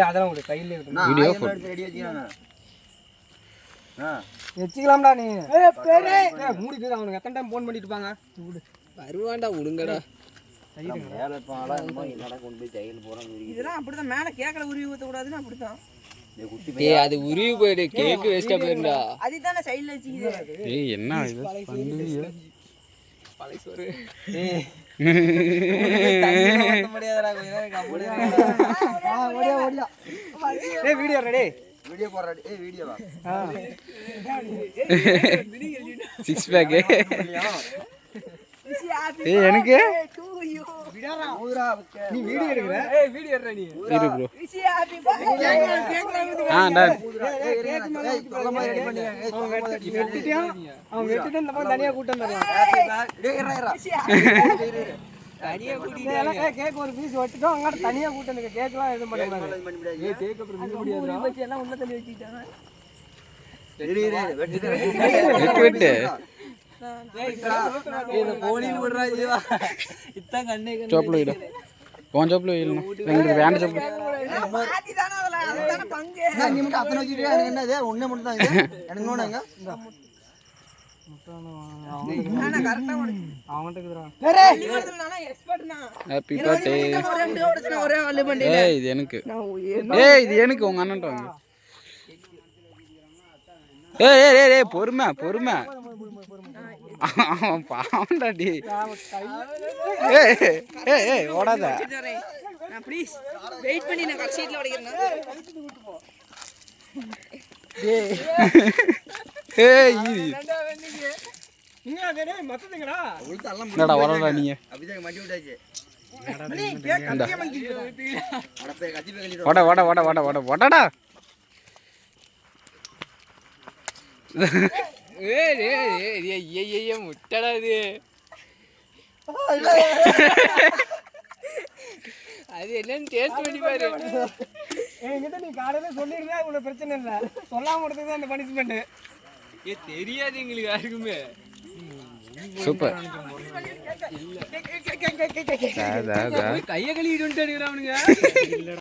அதெல்லாம் விடு கையிலே வீடியோ ரெடி வச்சுக்கிறாங்க. வச்சுக்கலாம்டா நீ. மூடி பேர் அவனுக்கு எத்தனை டைம் ஃபோன் பண்ணிட்டு இருப்பாங்க. வருவான்டா விடுங்கடா. மேலே என்னடா கொண்டு போய் ஜெயில் போகிறோம். இதெல்லாம் அப்படிதான் மேலே கேட்கல உருவி ஊற்றக்கூடாதுன்னு அப்படித்தான். ஏய் அது உருவி போயிடு கேக் வேஸ்டா போயிருந்தா. அதுதானே சைடுல வச்சுக்கிது. ஏய் என்ன இது பண்ணுவீங்க? பழைய சோறு. முடியாதடா கொஞ்ச நேரம் கம்முனே ஓடியா. Video ready. வீடியோ போடுறா. வீடியோவா? 6 பேக். ஏய் எனக்கு நீ வீடியோ எடுக்கற. வீடியோ எடுற நீ. இரு ப்ரோ. அவன் வெட்டிட்டு இந்த பக்கம் தனியா கூட்டம் வரலாம். கேக் ஒரு பீஸ் வெட்டிட்டோம் அங்க தனியா கூட்டம் இருக்கு. கேக்லாம் எதுவும் பண்ண கூடாது. கேக் அப்புறம் நிக்க முடியாதுடா. எல்லாம் உள்ள தள்ளி வச்சிட்டாங்க. வெட்டு. போனின்னு விடுறா ஜீவா. இத்தான் கண்ணே चॉपलो इडा कौन चॉपलो इलना ரெண்டு வேண்ட चॉपलो பாதி தான அதல அதுதான பங்கு. நீ மட்டும் அத்தனை வச்சிட்டு எனக்கு என்ன இது ஒண்ணே மட்டும் தான் இது. எனக்கு நோனங்க நானா கரெக்ட்டா அவன்ட்ட இருக்குடா. நானா எக்ஸ்பர்ட்னா. Happy birthday. ரெண்டு ஓடுச்சுனா ஒரே ஆளு பண்ணி. ஏய் இது எனக்கு. ஏய் இது எனக்கு உங்க அண்ணன்ட்ட வாங்க. ஏய் பொறுமை அவன் பாவம்டாடி. ஏய் ஓடாத. நான் ப்ளீஸ் வெயிட் பண்ணி நான் கட் ஷீட்ல உடைக்கிறேன். ஏய் இங்க டேய் மத்ததுங்கடா. உள்தல்லாம் என்னடா வரடா நீங்க. அப்படியே மாட்டி விட்டாச்சு. மணி கேக் கட்டிய மங்கிட்டு. அடப்பே கத்தி பே கட்டிட்டு. ஓடடா. ஏய் முட்டடா இது. அது என்னன்னு டேஸ்ட் பண்ணி பாரு. என்கிட்ட நீ காலையில சொல்லிருந்தா உனக்கு பிரச்சனை இல்ல. சொல்லாம விட்டது அந்த பனிஷ்மென்ட். தெரியாது எங்களுக்கு யாருக்குமே. சூப்பர். கைய கழுவிட்டு வந்துட்டானுங்க அவனுங்க.